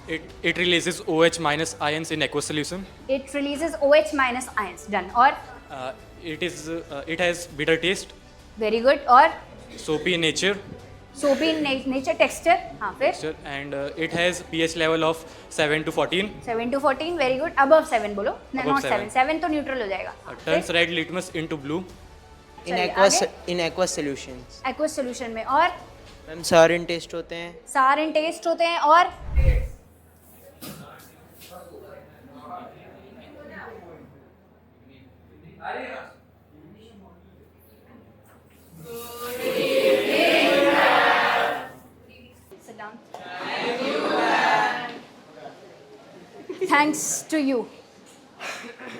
It releases OH minus ions in aqueous solution. It releases OH minus ions. Done. और It has bitter taste, very good. और soapy in nature, soapy in nature. Texture. हाँ फिर and it has pH level of 7 to 14. 7 to 14. Very good. Above 7 बोलो. No, Above not 7. 7 तो neutral हो जाएगा. Turns red litmus into blue. in aqueous solutions. Aqueous solution में. और ma'am Sareen test होते हैं. सारिन टेस्ट होते हैं. और थैंक्स टू यू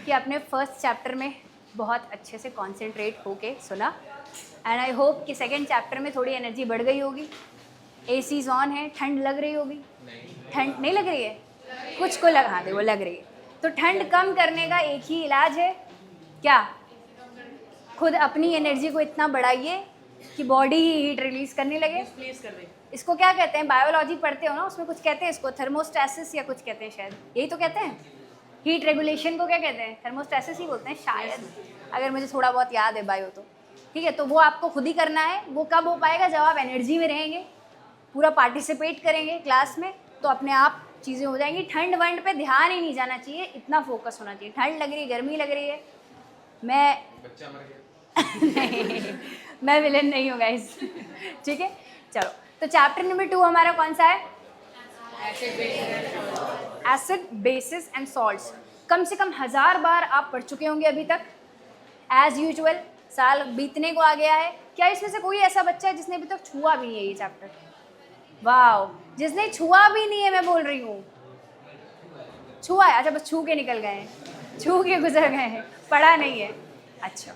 कि आपने फर्स्ट चैप्टर में बहुत अच्छे से कंसंट्रेट होके सुना. एंड आई होप कि सेकंड चैप्टर में थोड़ी एनर्जी बढ़ गई होगी. एसीज ऑन है. ठंड लग रही होगी. ठंड नहीं लग रही है. कुछ को लगा दे वो लग रही है. तो ठंड कम करने का एक ही इलाज है. क्या? खुद अपनी एनर्जी को इतना बढ़ाइए कि बॉडी ही हीट रिलीज करने लगे. इसको क्या कहते हैं? बायोलॉजी पढ़ते हो ना, उसमें कुछ कहते हैं इसको थर्मोस्टैसिस या कुछ कहते हैं शायद. यही तो कहते हैं. हीट रेगुलेशन को क्या कहते हैं? थर्मोस्टैसिस ही बोलते हैं शायद, अगर मुझे थोड़ा बहुत याद है बायो तो. ठीक है, तो वो आपको खुद ही करना है. वो कब हो पाएगा? जब आप एनर्जी में रहेंगे, पूरा पार्टिसिपेट करेंगे क्लास में, तो अपने आप चीज़ें हो जाएंगी. ठंड वंड पे ध्यान ही नहीं जाना चाहिए, इतना फोकस होना चाहिए. ठंड लग रही है, गर्मी लग रही है. मैं बच्चा मर गया. नहीं, मैं विलन नहीं हूँ गाइस. ठीक है, चलो. तो चैप्टर नंबर 2 हमारा कौन सा है? Acid, bases and salts. कम से कम 1000 बार आप पढ़ चुके होंगे अभी तक. एज यूजुअल साल बीतने को आ गया है. क्या इसमें से कोई ऐसा बच्चा है जिसने अभी तक छुआ भी नहीं है ये चैप्टर? वाह, जिसने छुआ भी नहीं है, मैं बोल रही हूँ. छुआ है? अच्छा, बस छू के निकल गए हैं, छू के गुजर गए हैं, पढ़ा नहीं है. अच्छा,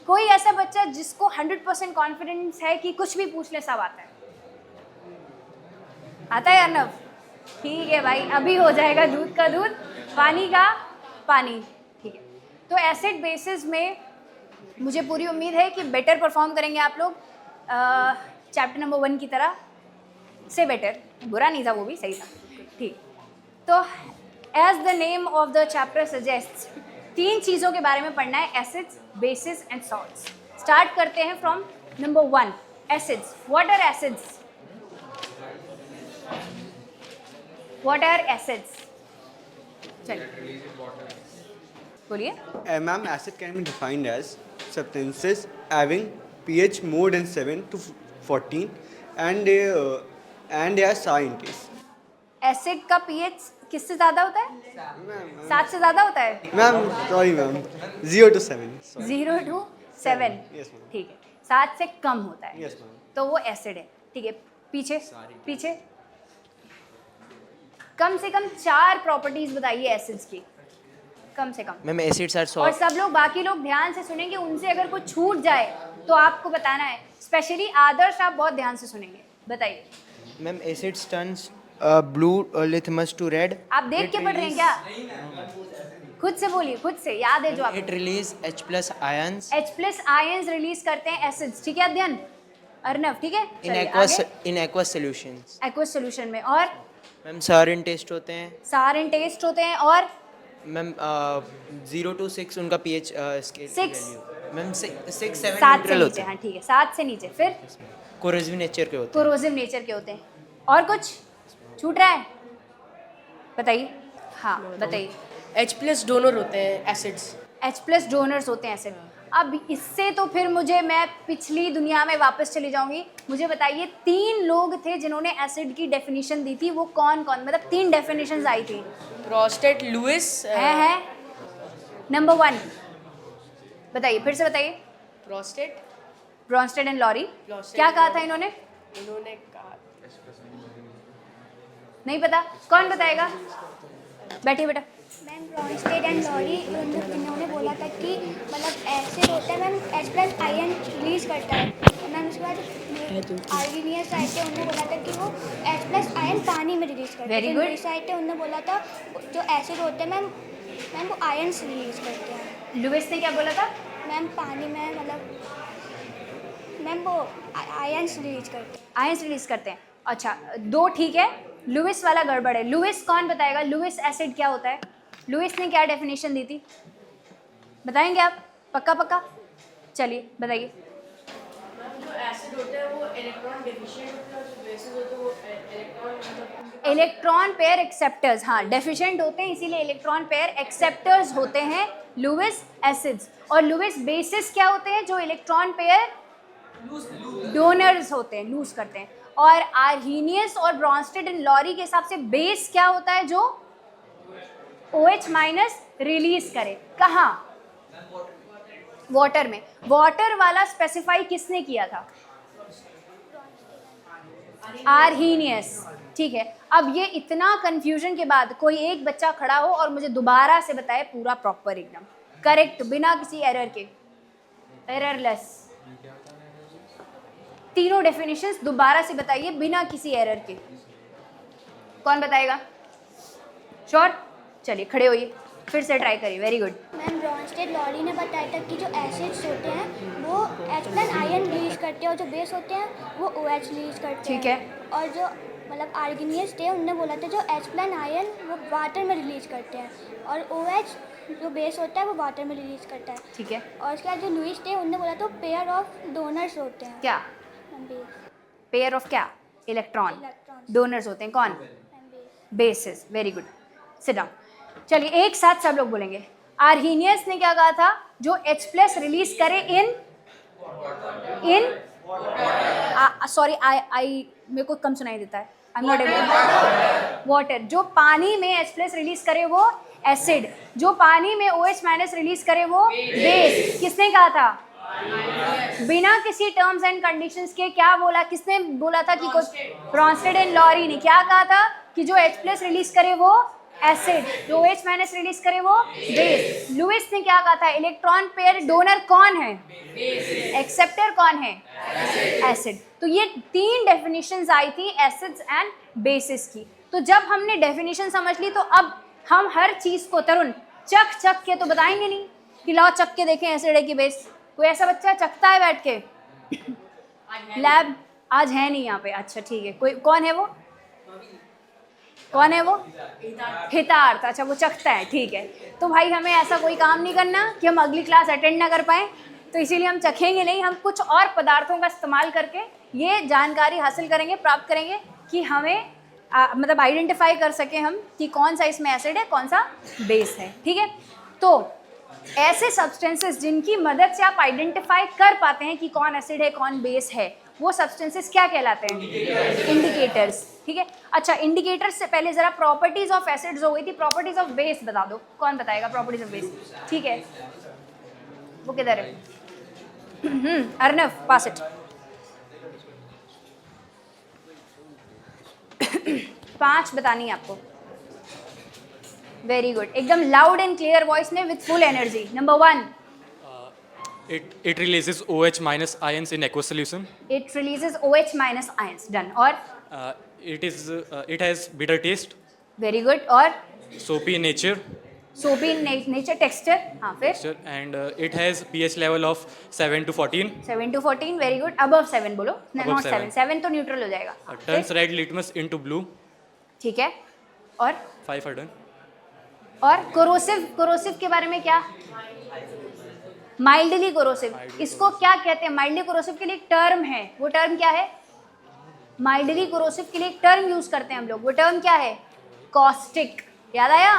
कोई ऐसा बच्चा जिसको 100% कॉन्फिडेंस है कि कुछ भी पूछ ले सब आता है? आता है अर्नव? ठीक है भाई, अभी हो जाएगा दूध का दूध, पानी का पानी. ठीक है, तो एसिड बेसिस में मुझे पूरी उम्मीद है कि बेटर परफॉर्म करेंगे आप लोग. चैप्टर नंबर 1 की तरह से बेटर. बुरा नहीं था, वो भी सही था. ठीक, तो as the name of the chapter suggests, 3 चीज़ों के बारे में पढ़ना है. Acids, bases and salts. Start करते हैं from number 1. Acids. What are acids? What are acids? चलिए बोलिए. Ma'am, acid can be defined as substances having pH more than 7 to 14 and a scientist. Acid का pH किससे ज़्यादा होता है? 7 से ज़्यादा होता है. Ma'am, sorry ma'am, 0 to 7. Sorry. 0 to 7. Yes ma'am. ठीक है, 7 से कम होता है. Yes ma'am. तो वो एसिड है. ठीक है, पीछे पीछे. कम से कम 4 प्रॉपर्टीज बताइए एसिड्स की, कम से कम. मैम एसिड्स आर और सॉल्ट. सब लोग, बाकी लोग ध्यान से सुनेंगे. उनसे अगर कुछ छूट जाए तो आपको बताना है. स्पेशली आदर्श, आप बहुत ध्यान से सुनेंगे. बताइए. Ma'am acids turns blue litmus to red. आप देख के पढ़ रहे हैं क्या? खुद से बोलिए, खुद से याद है जो आप. It release H+ ions H+ ions release करते हैं एसिड्स. ठीक है अध्ययन? अर्नव, ठीक है. In aqueous solutions. Aqueous solution में. और मैम सारिन टेस्ट होते हैं. सारिन टेस्ट होते हैं. और मैम 0 to 6 उनका pH स्केल 6. मैम 6 7 7 से न्यूट्रल नीचे. होते हैं. हाँ ठीक है, 7 से नीचे. फिर कोरोसिव नेचर के होते हैं. कोरोसिव नेचर के होते हैं. और कुछ छूट रहा है? बताइए. हाँ बताइए. H+ डोनर होते हैं एसिड्स. H+ डोनर्स होते हैं एसिड. अब इससे तो फिर मैं पिछली दुनिया में वापस चली जाऊंगी. मुझे बताइए, 3 लोग थे जिन्होंने एसिड की डेफिनेशन दी थी. वो कौन कौन? मतलब 3 डेफिनेशंस आई थी. Prostate, Louis. है नंबर 1 बताइए, फिर से बताइए. प्रोस्टेट, ब्रॉन्स्टेड एंड लॉरी. ब्रॉन्स्टेड क्या एंड कहा लॉरी. था इन्होंने? इन्होंने कहा नहीं पता. कौन बताएगा? बैठिए बेटा. मैम ब्रॉन्स्टेड एंड लॉरी इन्होंने बोला था कि मतलब एसिड होता है मैम H+ आयन रिलीज करता है. मैम उसके बाद आर्गेनियस आए थे, उन्होंने बोला था कि वो H+ आयन पानी में रिलीज करते हैं. Very good. लुइस आए थे, उन्होंने बोला था जो एसिड होते हैं मैम वो आयन्स रिलीज करते हैं. लुइस ने क्या बोला था? मैम पानी में मतलब मैम वो आयन्स रिलीज करते हैं. आयंस रिलीज करते हैं. अच्छा, 2 ठीक है. लुइस वाला गड़बड़ है। लुइस कौन बताएगा? लुइस एसिड क्या होता है? लुइस ने क्या डेफिनेशन दी थी? बताएंगे आप? पक्का पक्का? चलिए बताइए। जो एसिड होता है वो इलेक्ट्रॉन डेफिशिएंट होता है और जो बेसिस होते हैं वो इलेक्ट्रॉन इलेक्ट्रॉन पेयर एक्सेप्टर्स, हाँ डेफिशिएंट होते हैं, इसीलिए इलेक्ट्रॉन पेयर एक्सेप्टर्स होते हैं लुइस एसिड्स। और लुइस बेसिस क्या होते हैं? जो इलेक्ट्रॉन पेयर डोनर्स होते हैं, लूज करते हैं। और आर्हीनियस और ब्रॉन्स्टेड एंड लॉरी के हिसाब से बेस क्या होता है? जो OH माइनस रिलीज करे। कहाँ? वाटर में। वाटर वाला स्पेसिफाई किसने किया था? आर्हीनियस। ठीक है, अब ये इतना कंफ्यूजन के बाद कोई एक बच्चा खड़ा हो और मुझे दोबारा से बताए पूरा प्रॉपर एकदम करेक्ट, बिना किसी एरर के, एररलेस। तीनों डेफिनेशंस दोबारा से बताइए बिना किसी एरर के। कौन बताएगा? श्योर? चलिए खड़े होइए, फिर से ट्राई करिए। Very good. Ma'am Bronsted Lowry ने बताया था कि जो एसिड्स होते हैं वो H+ आयन रिलीज करते हैं और जो बेस होते हैं वो OH रिलीज करते हैं। ठीक है। और जो मतलब आर्गेनियस थे उनने बोला था जो H+ आयन वो वाटर में रिलीज करते हैं और OH जो बेस होता है वो वाटर में रिलीज करता है। ठीक है। और उसके बाद जो लुइस थे उनने बोला था पेयर ऑफ डोनर्स होते हैं। क्या? बेस। पेयर ऑफ क्या? इलेक्ट्रॉन। इलेक्ट्रॉन्स। डोनर्स होते हैं। कौन? Base. Basis. Very good, sit down. चलिए एक साथ सब लोग बोलेंगे। आर्हीनियस ने क्या कहा था? जो H+ रिलीज करे इन सॉरी आई मेरे को कम सुनाई देता है। I am not able. Water. जो पानी में H+ रिलीज करे वो एसिड, जो पानी में OH माइनस रिलीज करे वो बेस। किसने कहा था? बिना किसी टर्म्स एंड कंडीशंस के क्या बोला? किसने बोला था कि कुछ? ब्रॉन्स्टेड एंड लॉरी ने क्या कहा था? कि जो H+ रिलीज करे वो एसिड, जो OH माइनस रिलीज करे वो बेस। लुइस ने क्या कहा था? इलेक्ट्रॉन पेयर डोनर कौन है? एक्सेप्टर कौन है? एसिड। तो ये तीन डेफिनेशंस आई थी एसिड्स एंड बेसिस की। तो जब हमने डेफिनेशन समझ ली तो अब हम हर चीज को तरुण चख के तो बताएंगे नहीं कि लाओ चख के देखें एसिड है कि बेस। कोई ऐसा बच्चा चखता है बैठ के? लैब आज है नहीं यहाँ पे। अच्छा ठीक है, कोई कौन है वो? कौन है वो? हितार्थ। अच्छा वो चखता है, ठीक है। तो भाई हमें ऐसा कोई काम नहीं करना कि हम अगली क्लास अटेंड ना कर पाए, तो इसीलिए हम चखेंगे नहीं। हम कुछ और पदार्थों का इस्तेमाल करके ये जानकारी हासिल करेंगे, प्राप्त करेंगे कि हमें मतलब आइडेंटिफाई कर सकें हम कि कौन सा इसमें एसिड है, कौन सा बेस है। ठीक है, तो ऐसे सब्सटेंसेस जिनकी मदद से आप आइडेंटिफाई कर पाते हैं कि कौन एसिड है कौन बेस है, वो सब्सटेंसेस क्या कहलाते हैं? इंडिकेटर्स। ठीक है। अच्छा, इंडिकेटर्स से पहले जरा प्रॉपर्टीज ऑफ एसिड्स हो गई थी, प्रॉपर्टीज ऑफ बेस बता दो। कौन बताएगा प्रॉपर्टीज ऑफ बेस? ठीक है, वो किधर है? अर्नव, पास इट। 5 बतानी है आपको। वेरी गुड, एकदम लाउड एंड क्लियर वॉइस में with full energy. Number 1, It releases OH minus ions in aqueous solution. it releases OH minus ions. Done. और It has bitter taste, very good, और soapy in nature, सोपी in nature, texture. हाँ, फिर and it has pH level of 7 to 14. 7 to 14, very good. Above 7 बोलो, Above not 7। 7. 7 तो neutral हो जाएगा। Turns red litmus into blue. ठीक है, और 5 are done. कोरोसिव के बारे में क्या? Mildly corrosive. इसको क्या कहते हैं? माइल्डली कोरोसिव के लिए एक टर्म है, वो टर्म क्या है? माइल्डली कोरोसिव के लिए एक टर्म यूज करते हैं हम लोग, वो टर्म क्या है? कॉस्टिक। याद आया?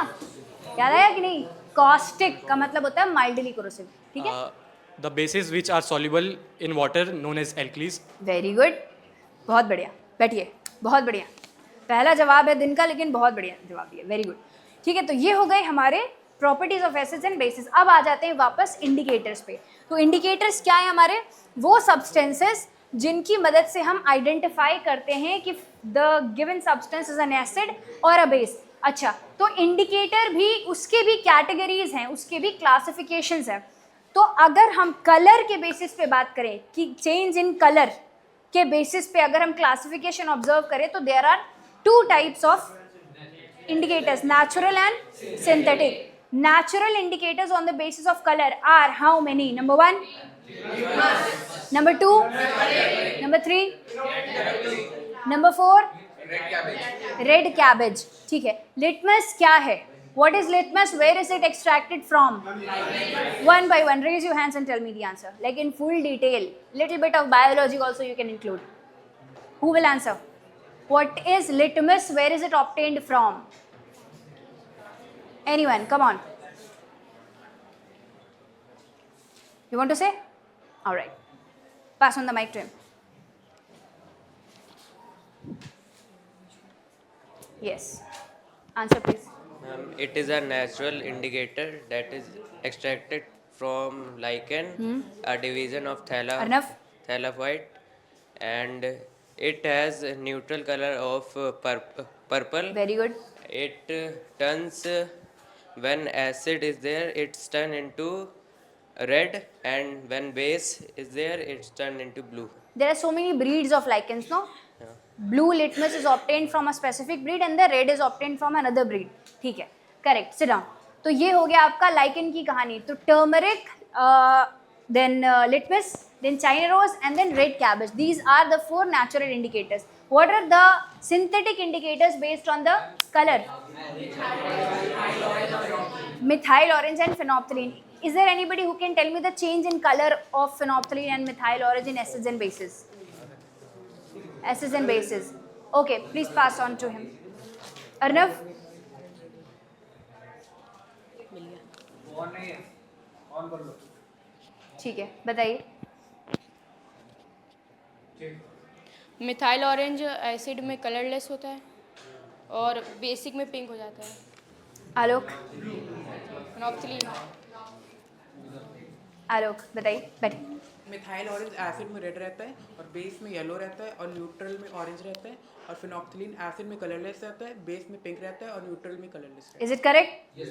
याद आया कि नहीं? कॉस्टिक का मतलब होता है माइल्डली कोरोसिव। ठीक है, The bases which are soluble in water known as alkalis. Very good, बहुत बढ़िया। बैठिए, बहुत बढ़िया। पहला जवाब है दिन का, लेकिन बहुत बढ़िया जवाब दिया। Very good. ठीक है, तो ये हो गए हमारे properties of acids and bases. अब आ जाते हैं वापस इंडिकेटर्स पे। तो इंडिकेटर्स क्या है हमारे? वो सब्सटेंसेस जिनकी मदद से हम आइडेंटिफाई करते हैं कि the given substance is an acid और अ बेस। अच्छा, तो इंडिकेटर भी, उसके भी कैटेगरीज हैं, उसके भी क्लासिफिकेशंस हैं। तो अगर हम कलर के बेसिस पे बात करें कि चेंज इन कलर के बेसिस पे अगर हम क्लासिफिकेशन ऑब्जर्व करें तो there are 2 types of indicators, natural and synthetic. Natural indicators on the basis of color are how many? Number 1, number 2, number 3, number 4, red cabbage, ठीक है. लिटमस क्या है? What is litmus? Where is it extracted from? One by one, raise your hands and tell me the answer. Like in full detail. Little bit of biology also you can include. Who will answer? What is litmus? Where is it obtained from? Anyone? Come on. You want to say? All right. Pass on the mic to him. Yes. Answer please. It is a natural indicator that is extracted from lichen, a division of Enough. thalaphoid, and it has a neutral color of purple. Very good. It turns when acid is there, it's turned into red, and when base is there, it's turned into blue. There are so many breeds of lichens, no? Blue litmus is obtained from a specific breed and the red is obtained from another breed. ठीक है, correct. Sit down. तो ये हो गया आपका lichen की कहानी. तो turmeric, then litmus, then China rose, and then red cabbage. These are the 4 natural indicators. What are the synthetic indicators based on the color? Methyl orange and phenolphthalein. Is there anybody who can tell me the change in color of phenolphthalein and methyl orange in acids and bases? Acids and bases. Okay, please pass on to him. Arnav? ठीक है, बताइए. Methyl orange acid में colourless होता है और basic में pink हो जाता है. आलोक? फिनॉक्सिलिन. आलोक बताइए, बैठिए. मिथाइल ऑरेंज एसिड में रेड रहता है और बेस में येलो रहता है और न्यूट्रल में ऑरेंज रहता है और फिनॉक्सिलिन एसिड में कलरलेस रहता है, बेस में पिंक रहता है और न्यूट्रल में कलरलेस रहता है. Is it correct? Yes.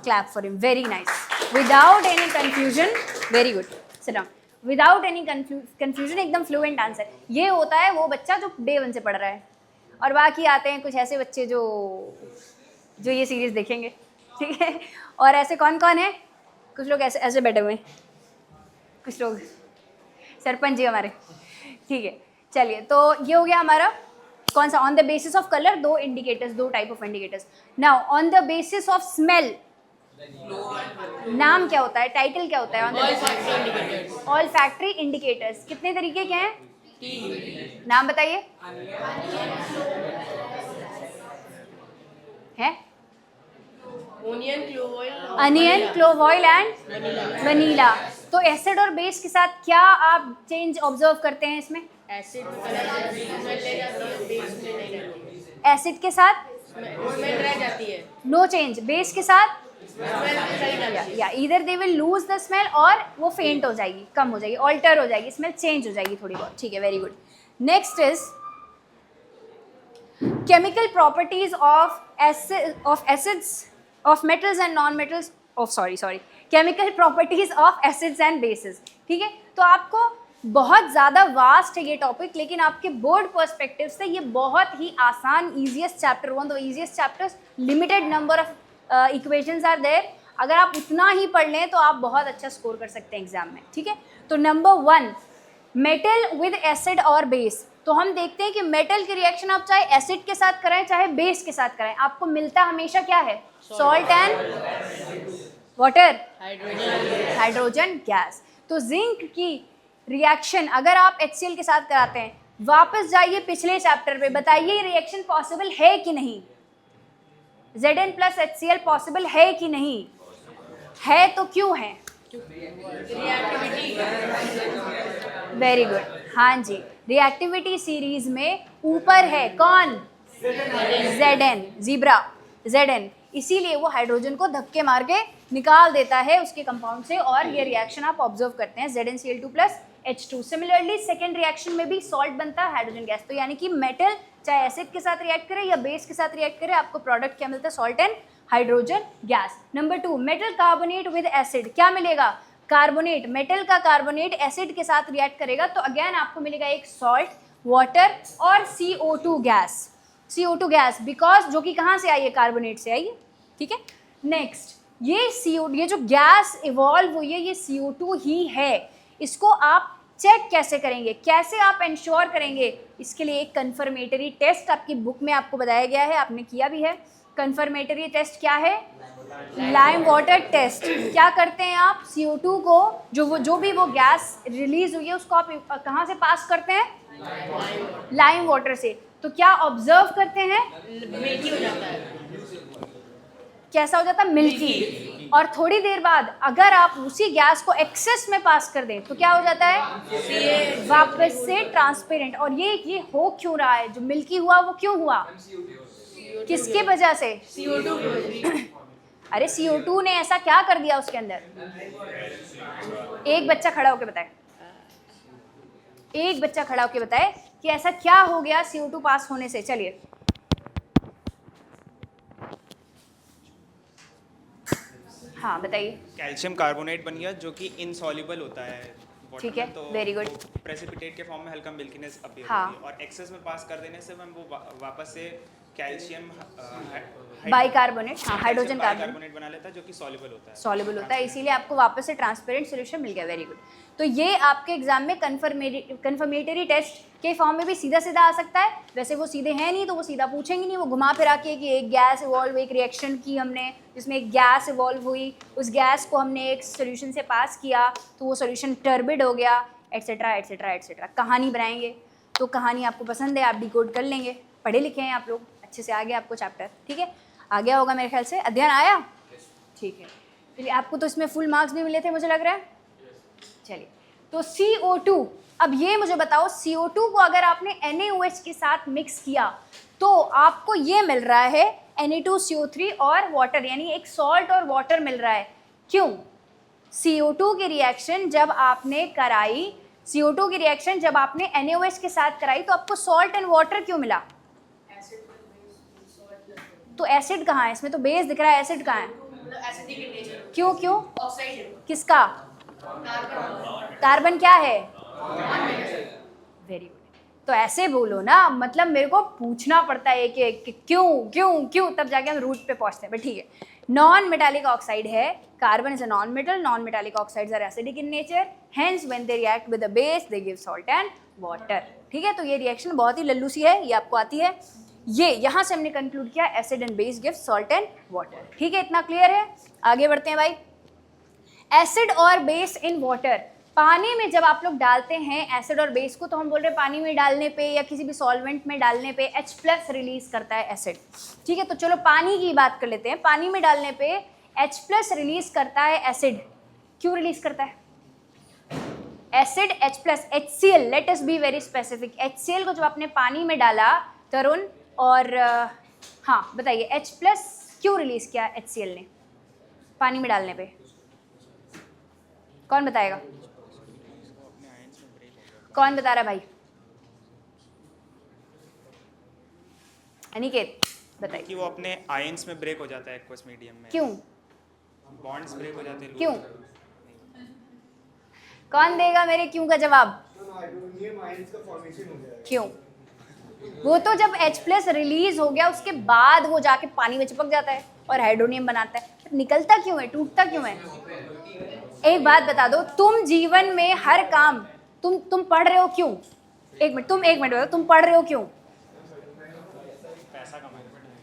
Clap for him. Very nice. Without any confusion. Very good. Sit down. Without any confusion, एकदम fluent answer. ये होता है वो बच्चा जो day 1 से पढ़ रहा है और बाकी आते हैं कुछ ऐसे बच्चे जो ये सीरीज देखेंगे, ठीक है. और ऐसे कौन कौन है? कुछ लोग ऐसे ऐसे बैठे हुए हैं, कुछ लोग सरपंच जी हमारे, ठीक है. चलिए, तो ये हो गया हमारा कौन सा? On the basis of colour 2 indicators, 2 type of indicators. Now on the basis of smell नाम क्या होता है? टाइटल क्या होता है? All factory indicators. कितने तरीके के हैं? 3. नाम बताइए. है onion, clove oil and vanilla. तो एसिड और बेस के साथ क्या आप चेंज ऑब्जर्व करते हैं इसमें? एसिड में कलर ले जाती है, बेस में नहीं रहती. एसिड के साथ स्मेल रह जाती है. No change. बेस के साथ स्मेल या इधर they will lose the smell और वो फेंट हो जाएगी, कम हो जाएगी, ऑल्टर हो जाएगी, स्मेल चेंज हो जाएगी थोड़ी बहुत, ठीक है. Very good. Next is chemical properties of acids, of metals and non-metals, chemical properties of acids and bases. ठीक है, तो आपको बहुत ज़्यादा वास्ट है ये टॉपिक, लेकिन आपके बोर्ड पर्सपेक्टिव से ये बहुत ही आसान, easiest chapter, one of the easiest chapters. Limited number of equations are there. अगर आप उतना ही पढ़ लें तो आप बहुत अच्छा स्कोर कर सकते हैं एग्जाम में, ठीक है. तो नंबर 1, मेटल विद एसिड और बेस. तो हम देखते हैं कि मेटल की रिएक्शन आप चाहे एसिड के साथ कराएं चाहे बेस के साथ कराएं, आपको मिलता हमेशा क्या है? Salt and water, hydrogen gas. तो जिंक की रिएक्शन अगर आप HCl के साथ कराते हैं, वापस जाइए पिछले चैप्टर पे, बताइए ये रिएक्शन पॉसिबल है कि नहीं? Zn प्लस HCl पॉसिबल है कि नहीं है? तो क्यों है? Very good. हाँ जी, रिएक्टिविटी सीरीज में ऊपर है कौन? Zn, zebra, Zn. इसीलिए वो हाइड्रोजन को धक्के मार के निकाल देता है उसके कंपाउंड से और ये रिएक्शन आप ऑब्जर्व करते हैं, ZnCl2 plus H2. Similarly second reaction में भी सॉल्ट बनता है, हाइड्रोजन गैस. तो यानी कि मेटल चाहे एसिड के साथ रिएक्ट करे या बेस के साथ रिएक्ट करे, आपको प्रोडक्ट क्या मिलता है? Salt and hydrogen gas. Number 2, metal carbonate with acid. क्या मिलेगा? कार्बोनेट. मेटल का कार्बोनेट एसिड के साथ रिएक्ट करेगा तो अगेन आपको मिलेगा एक सॉल्ट, वाटर और CO2 gas. CO2 gas because जो कि कहाँ से आई है? कार्बोनेट से आई है, ठीक है. नेक्स्ट, ये जो गैस इवॉल्व हुई है ये CO2 ही है. इसको आप चेक कैसे करेंगे, कैसे आप इंश्योर करेंगे, इसके लिए एक कन्फर्मेटरी टेस्ट आपकी बुक में आपको बताया गया है, आपने किया भी है। कन्फर्मेटरी टेस्ट क्या है? Lime water test. क्या करते हैं आप? CO2 को जो भी वो गैस रिलीज हुई है उसको आप कहाँ से पास करते हैं? लाइम वाटर से। तो क्या ऑब्जर्व करते हैं? मिल्की हो जाता है। कैसा हो जाता है? मिल्की। और थोड़ी देर बाद अगर आप उसी गैस को एक्सेस में पास कर दें तो क्या हो जाता है? वापस से ट्रांसपेरेंट। और ये हो क्यों रहा है? जो मिल्की हुआ वो क्यों हुआ? किसके वजह से? CO2 की वजह से। अरे CO2 ने ऐसा क्या कर दिया उसके अंदर? एक बच्चा खड़ा होकर बताए, एक बच्चा खड़ा होकर बताए कि ऐसा क्या हो गया CO2 पास होने से। चलिए, हाँ बताइए। कैल्शियम कार्बोनेट बन गया जो कि इनसॉल्युबल होता है water ठीक है, में, तो very good। प्रेसिपिटेट के फॉर्म में हल्का मिल्कीनेस अपीयर हाँ। होती है और एक्सेस में पास कर देने से मैम वो वापस से कैल्शियम बाइकार्बोनेट, हाँ, हाइड्रोजन कार्बन कार्बोनेट बना लेता है जो कि सॉल्युबल होता है। सॉल्युबल होता है, इसीलिए आपको वापस से ट्रांसपेरेंट सोल्यूशन मिल गया। Very good. तो ये आपके एग्जाम में कन्फर्मेटरी टेस्ट के फॉर्म में भी सीधा सीधा आ सकता है। वैसे वो सीधे हैं नहीं तो वो सीधा पूछेंगे नहीं, वो घुमा फिरा के कि एक गैस इवॉल्व, एक रिएक्शन की हमने जिसमें एक गैस इवॉल्व हुई, उस गैस को हमने एक सोल्यूशन से पास किया तो वो सोल्यूशन टर्बिड हो गया, एट्सेट्रा एट्सेट्रा एट्सेट्रा। कहानी बनाएंगे तो कहानी आपको पसंद है, आप डिकोड कर लेंगे, पढ़े लिखे हैं आप लोग, अच्छे से आ गया आपको चैप्टर। ठीक है, आ गया होगा मेरे ख्याल से, अध्ययन आया। ठीक है, चलिए, आपको तो इसमें फुल मार्क्स भी मिले थे मुझे लग रहा है। चलिए, तो CO2, अब ये मुझे बताओ, CO2 को अगर आपने NaOH के साथ मिक्स किया तो आपको ये मिल रहा है Na2CO3 और वाटर, यानी एक सॉल्ट और वाटर मिल रहा है। क्यों? CO2 की रिएक्शन जब आपने कराई, CO2 की रिएक्शन जब आपने NaOH के साथ कराई तो आपको सॉल्ट एंड वाटर क्यों मिला? तो एसिड कहाँ है? इसमें तो बेस दिख रहा है, एसिड कहाँ है? मतलब एसिडिक इन नेचर। क्यों क्यों? ऑक्साइड। किसका? कार्बन क्या है? Very good. तो ऐसे बोलो ना, मतलब मेरे को पूछना पड़ता है कि क्यों क्यों क्यों, तब जाके हम रूट पे पहुंचते हैं। बट ठीक है, नॉन मेटालिक ऑक्साइड है, carbon is a non metal, non metallic oxides are acidic in nature, hence when they react with the base they give salt and water. ठीक है, तो ये रिएक्शन बहुत ही लल्लू सी है, ये आपको आती है। ये यहाँ से हमने कंक्लूड किया acid and base give salt and water. ठीक है, इतना क्लियर है? आगे बढ़ते हैं भाई। एसिड और बेस इन वाटर, पानी में जब आप लोग डालते हैं एसिड और बेस को तो हम बोल रहे हैं पानी में डालने पे या किसी भी सॉल्वेंट में डालने पे H+ रिलीज करता है एसिड। ठीक है, तो चलो पानी की बात कर लेते हैं। पानी में डालने पे H+ रिलीज करता है एसिड। क्यों रिलीज करता है acid? H+, HCl, let us be very specific. HCl को जब आपने पानी में डाला तरुण, और हाँ बताइए, H+ क्यों रिलीज किया HCl ने पानी में डालने पे? कौन बताएगा? कौन बता रहा भाई? अनिकेत बताइए। कि वो अपने आयंस में ब्रेक हो जाता है एक्वस मीडियम में। क्यों? बॉन्ड्स ब्रेक हो जाते हैं। क्यों? कौन देगा मेरे क्यों का जवाब? क्यों? वो तो जब H+ रिलीज हो गया उसके बाद वो जाके पानी में चिपक जाता है और हाइड्रोनियम बनाता है। निकलता क्यों है, टूटता क्यों है? एक बात बता दो, तुम जीवन में हर काम तुम पढ़ रहे हो क्यों? एक मिनट बताओ, तुम पढ़ रहे हो क्यों?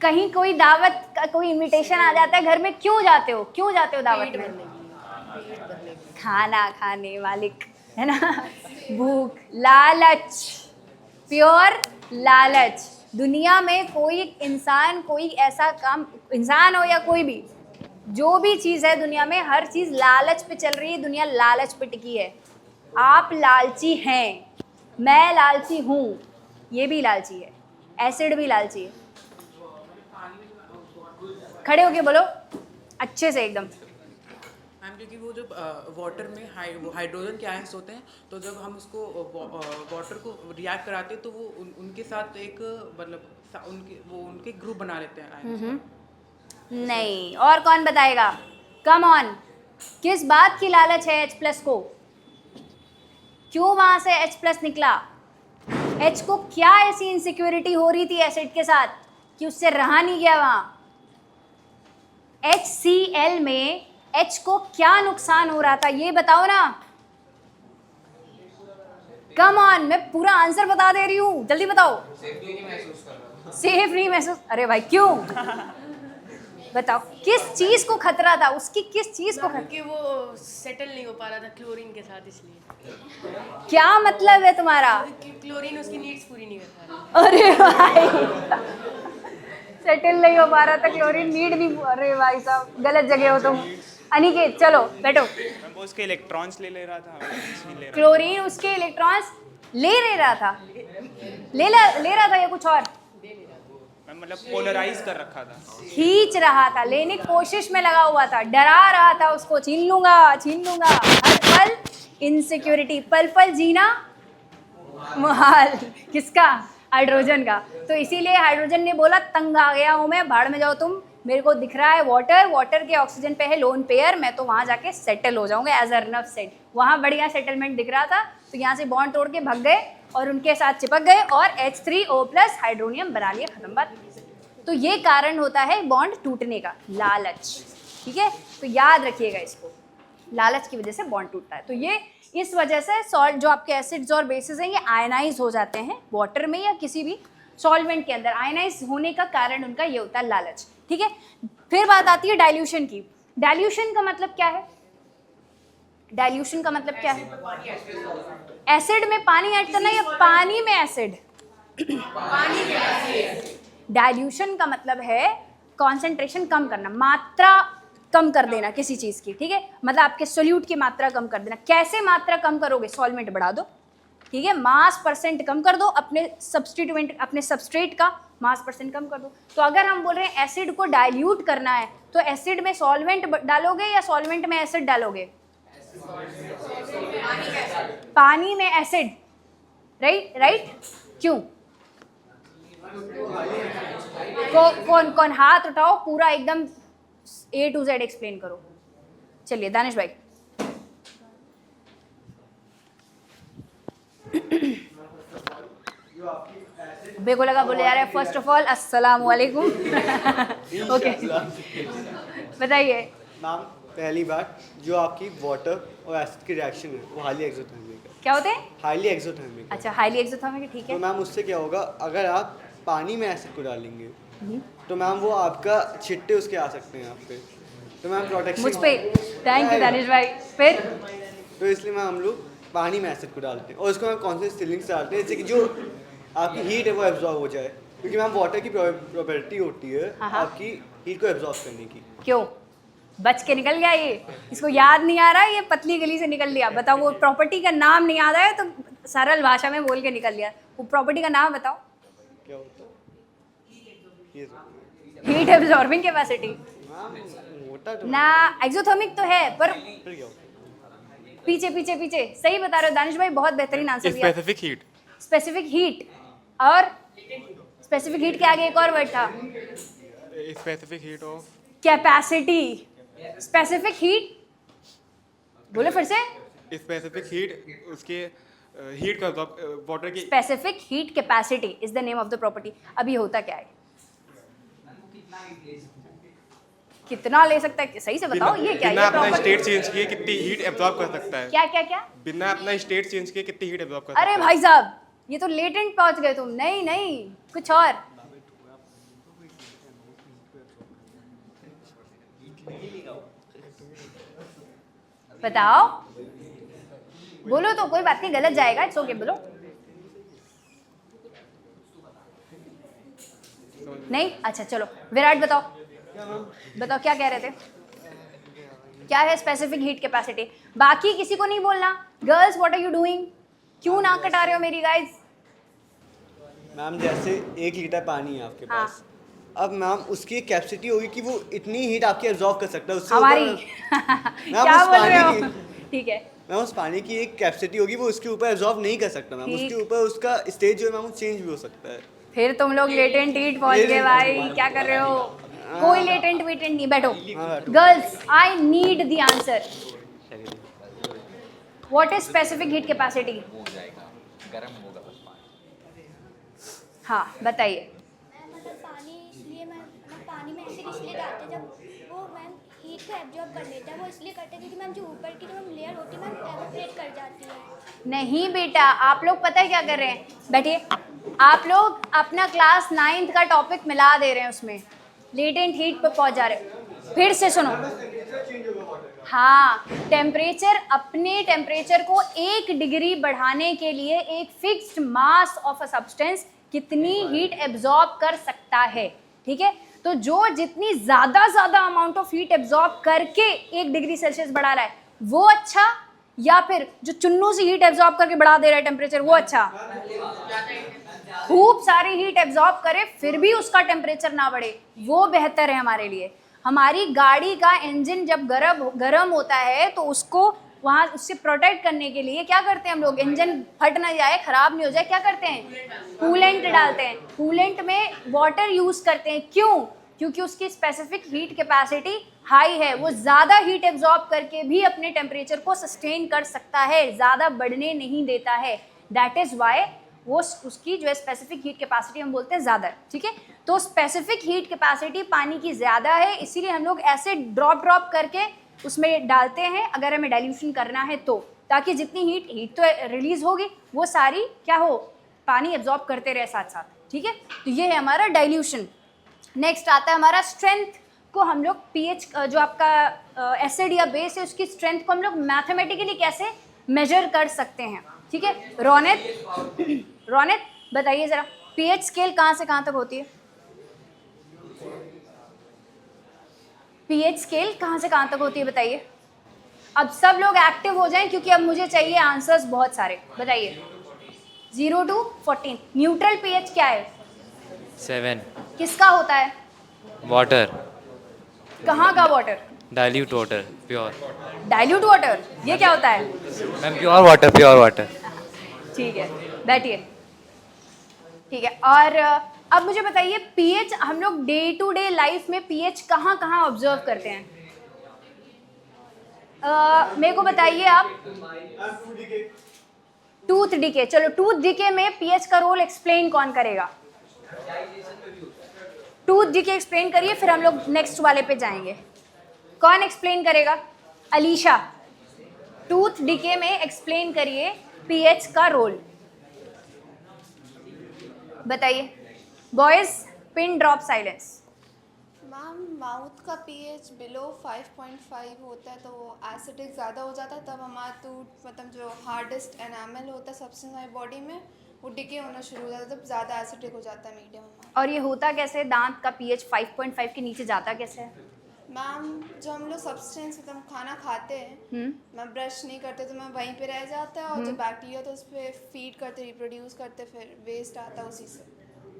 कहीं कोई दावत का कोई इनविटेशन आ जाता है घर में, क्यों जाते हो? क्यों जाते हो दावत में? खाना खाने, मालिक है ना, भूख, लालच, प्योर लालच। दुनिया में कोई इंसान, कोई ऐसा काम, इंसान हो या कोई भी, जो भी चीज़ है दुनिया में, हर चीज़ लालच पे चल रही है। दुनिया लालच पे टिकी है। आप लालची हैं, मैं लालची हूँ, ये भी लालची है, एसिड भी लालची है। खड़े होके बोलो अच्छे से एकदम। मैम क्योंकि वो जब वाटर में हाइड्रोजन के आयंस होते हैं, तो जब हम उसको वाटर को रिएक्ट कराते हैं तो वो उनके साथ एक मतलब उनके ग्रुप बना लेते हैं आयंस। नहीं, और कौन बताएगा? कम ऑन, किस बात की लालच है H+ को? क्यों वहां से H+ निकला? H को क्या ऐसी इनसिक्योरिटी हो रही थी एसिड के साथ कि उससे रहा नहीं गया वहां? HCl में H को क्या नुकसान हो रहा था, ये बताओ ना। कम ऑन, मैं पूरा आंसर बता दे रही हूँ, जल्दी बताओ। सेफ नहीं महसूस, अरे भाई क्यों? बताओ किस चीज को खतरा था, उसकी किस चीज को खतरा? क्योंकि वो सेटल नहीं हो पा रहा था क्लोरीन के साथ, इसलिए। क्या मतलब है तुम्हारा? क्लोरीन उसकी नीड्स पूरी नहीं कर पा रहा। अरे भाई सेटल नहीं हो पा रहा था, क्लोरीन नीड नहीं, अरे भाई साहब गलत जगह हो तुम। अनिकेत चलो बैठो। मैम वो उसके इलेक्ट्रॉन्स ले रहा था, छीन ले रहा क्लोरीन उसके इलेक्ट्रॉन्स ले रहा था, ले रहा था या कुछ और? था। मैम मतलब पोलराइज कर रखा था। खींच रहा था, लेने की कोशिश में लगा हुआ था, डरा रहा था उसको, छीन लूंगा हर पल इनसिक्योरिटी, पल पल जीना मुहाल। किसका? हाइड्रोजन का। तो इसीलिए हाइड्रोजन ने बोला तंग आ गया हूँ मैं, भाड़ में जाओ तुम, मेरे को दिख रहा है वाटर के ऑक्सीजन पे है लोन पेयर, मैं तो वहाँ जाके सेटल हो जाऊंगा एज अर्नव सेट। वहाँ बढ़िया सेटलमेंट दिख रहा था, तो यहाँ से बॉन्ड तोड़ के भाग गए और उनके साथ चिपक गए और H3O+ हाइड्रोनियम बना लिया, खत्म बात। तो ये कारण होता है बॉन्ड टूटने का, लालच। ठीक है, तो याद रखिएगा इसको, लालच की वजह से बॉन्ड टूटता है। तो ये इस वजह से सॉल्ट जो आपके एसिड्स और बेसिस हैं ये आयनाइज हो जाते हैं वाटर में या किसी भी सॉल्वेंट के अंदर। आयनाइज होने का कारण उनका ये होता है लालच। ठीक है, फिर बात आती है डाइल्यूशन की। डाइल्यूशन का मतलब क्या है? डाइल्यूशन का मतलब क्या है? एसिड में पानी ऐड करना या पानी में एसिड? डाइल्यूशन का मतलब है कॉन्सेंट्रेशन कम करना, मात्रा कम कर देना किसी चीज़ की। ठीक है, मतलब आपके सोल्यूट की मात्रा कम कर देना। कैसे मात्रा कम करोगे? सॉल्वेंट बढ़ा दो। ठीक है, मास परसेंट कम कर दो, अपने सब्सटीट्यूएंट अपने सबस्ट्रेट का मास परसेंट कम कर दो। तो अगर हम बोल रहे हैं एसिड को डाइल्यूट करना है, तो एसिड में सॉल्वेंट डालोगे या सॉल्वेंट में एसिड डालोगे? पानी में एसिड। राइट। क्यों? कौन हाथ उठाओ, पूरा एकदम A to Z एक्सप्लेन करो। चलिए दानिश भाई। मेरे को लगा बोले जा रहे हैं फर्स्ट ऑफ ऑल अस्सलाम वालेकुम। ओके बताइए। मैम पहली बात, जो आपकी वाटर और एसिड की रिएक्शन है वो हाईली एक्सोथर्मिक है। क्या होते हैं? Highly exothermic. अच्छा, हाईली एक्सोथर्मिक, ठीक तो है। मैम उससे क्या होगा, अगर आप पानी में एसिड को डालेंगे तो मैम वो आपका छिट्टे उसके आ सकते हैं आप पे, तो मैम प्रोटेक्शन मुझ पे थैंक यू दानिश भाई। फिर तो इसलिए मैम हम लोग पानी में एसिड को डालते हैं और उसको मैम कौन से सीलिंग से डालते हैं जिससे कि जो आपकी हीट है वो एब्जॉर्ब हो जाए, क्योंकि मैम वाटर की प्रॉपर्टी होती है आपकी हीट को एब्जॉर्ब करने की। क्यों बच के निकल गया ये? इसको याद नहीं आ रहा, ये पतली गली से निकल लिया। बताओ वो प्रॉपर्टी का नाम नहीं याद आया तो सरल भाषा में बोल के निकल लिया। वो प्रॉपर्टी का नाम बताओ। क्या होता है? हीट एब्जॉर्बिंग कैपेसिटी होता तो ना, एक्सोथर्मिक तो है पर फिर क्या होता है? पीछे सही बता रहे हो दानिश भाई, बहुत बेहतरीन आंसर दिया। Specific heat. स्पेसिफिक हीट, और स्पेसिफिक हीट के आगे एक और वर्ड था, specific heat of capacity. Specific heat बोलो फिर से। स्पेसिफिक हीट उसके हीट का वाटर की specific heat capacity is the name of the property. अब ये होता क्या है? कितना ले सकता है? सही से बताओ ये क्या बिना है? अपना स्टेट चेंज किए कितनी हीट एब्जॉर्ब कर सकता है? क्या? बिना अपना स्टेट चेंज किए कितनी हीट एब्जॉर्ब कर सकता अरे है? भाई साहब ये तो लेटेंट पहुंच गए तुम। नहीं कुछ और। बताओ, बोलो तो कोई बात नहीं, गलत जाएगा, इट्स ओके, बोलो। नहीं? अच्छा चलो विराट बताओ क्या कह रहे थे? क्या है स्पेसिफिक हीट कैपेसिटी? बाकी किसी को नहीं बोलना। Girls what are you doing? क्यों नाक कटा रहे हो मेरी गाइस? मैम जैसे 1 लीटर पानी है आपके हाँ। पास, अब मैम उसकी कैपेसिटी होगी कि वो इतनी हीट आपकी एब्जॉर्ब कर सकता है। उससे हमारी मैम क्या उस बोल रहे पानी हो? ठीक है, मैम उस पानी की एक कैपेसिटी होगी, वो उसके ऊपर एब्जॉर्ब नहीं कर सकता मैम। ठीक। उसके ऊपर उसका स्टेज जो है मैम वो चेंज भी हो सकता है। फिर तुम लोग लेटेंट हीट पहुंच गए भाई, क्या कर रहे हो? कोई लेटेंट वीटेंट नहीं, बैठो। Girls I need the answer. What is specific heat capacity? हाँ बताइए। मतलब पानी इसलिए मैं मतलब पानी में एसिड इसलिए डालते जब वो मैम हीट को एब्जॉर्ब कर लेता है। वो इसलिए करता है क्योंकि मैम जो ऊपर की जो मैम लेयर होती है मैम एवोपरेट कर जाती है। नहीं बेटा, आप लोग पता है क्या कर रहे हैं, बैठिए। आप लोग अपना क्लास 9th का टॉपिक मिला दे रहे हैं, उसमें लेटेंट हीट पे पहुंच जा रहे हैं। फिर से सुनो, हाँ, टेम्परेचर, अपने टेम्परेचर को 1 डिग्री बढ़ाने के लिए एक fixed mass of a substance कितनी हीट एब्जॉर्ब कर सकता है, ठीक है। तो जो जितनी ज़्यादा अमाउंट ऑफ हीट एब्जॉर्ब करके 1 डिग्री सेल्सियस बढ़ा रहा है वो अच्छा, या फिर जो चुन्नू से हीट एब्जॉर्ब करके बढ़ा दे रहा है टेम्परेचर वो अच्छा? खूब सारी हीट एब्जॉर्ब करे फिर भी उसका टेम्परेचर ना बढ़े, वो बेहतर है हमारे लिए। हमारी गाड़ी का इंजन जब गर्म होता है तो उसको वहाँ उससे प्रोटेक्ट करने के लिए क्या करते हैं हम लोग, इंजन फट ना जाए, खराब नहीं हो जाए, क्या करते हैं, कूलेंट डालते हैं। कूलेंट में वाटर यूज़ करते हैं, क्यों? क्योंकि उसकी स्पेसिफिक हीट कैपेसिटी हाई है, वो ज़्यादा हीट एब्जॉर्ब करके भी अपने टेम्परेचर को सस्टेन कर सकता है, ज़्यादा बढ़ने नहीं देता है। दैट इज़ वाई वो उसकी जो है स्पेसिफिक हीट कैपेसिटी हम बोलते हैं ज़्यादा, ठीक है। तो स्पेसिफिक हीट कैपेसिटी पानी की ज़्यादा है, इसीलिए हम लोग ऐसे ड्रॉप करके उसमें डालते हैं अगर हमें डाइल्यूशन करना है तो, ताकि जितनी हीट तो रिलीज़ होगी वो सारी क्या हो, पानी एब्जॉर्ब करते रहे साथ साथ, ठीक है। तो ये है हमारा डाइल्यूशन। नेक्स्ट आता है हमारा स्ट्रेंथ को हम लोग पीएच जो आपका एसिड या बेस है उसकी स्ट्रेंथ को हम लोग मैथमेटिकली कैसे मेजर कर सकते हैं, ठीक है। रोनित बताइए ज़रा, पीएच स्केल कहाँ से कहाँ तक होती है? पीएच स्केल कहाँ से कहाँ तक होती है बताइए। अब सब लोग एक्टिव हो जाएं क्योंकि अब मुझे चाहिए आंसर्स बहुत सारे। बताइए 0 to 14। न्यूट्रल पीएच क्या है? 7. किसका होता है? वाटर, कहाँ का water? Dilute water, pure. Dilute water, ये क्या होता है? Ma'am pure water, pure water. ठीक है, बैठिए। ठीक है, और अब मुझे बताइए पीएच हम लोग डे टू डे लाइफ में पीएच कहाँ कहाँ ऑब्जर्व करते हैं? मेरे को बताइए आप। टूथ डिके, चलो टूथ डिके में पीएच का रोल एक्सप्लेन कौन करेगा? टूथ डिके एक्सप्लेन करिए, फिर हम लोग नेक्स्ट वाले पे जाएंगे। कौन एक्सप्लेन करेगा? अलीशा, टूथ डिके में एक्सप्लेन करिए पीएच का रोल, बताइए। Boys, pin drop silence. Ma'am mouth का पीएच बिलो 5.5 होता है तो वो एसिडिक ज़्यादा हो जाता है, तब हमारा टूथ मतलब जो हार्डेस्ट एनामल होता है सबसे हमारी बॉडी में वो डिके होना शुरू हो जाता है, तब ज़्यादा एसिडिक हो जाता है मीडियम हमारा। और ये होता कैसे, दांत का पीएच 5.5 के नीचे जाता कैसे है? मैम जो हम लोग सब्सटेंस मतलब खाना खाते हैं, मैं ब्रश नहीं करते तो मैं वहीं पे रह जाता है, और जो बैक्टीरिया तो उस पर फीड करते, रिप्रोड्यूस करते, फिर वेस्ट आता है उसी से।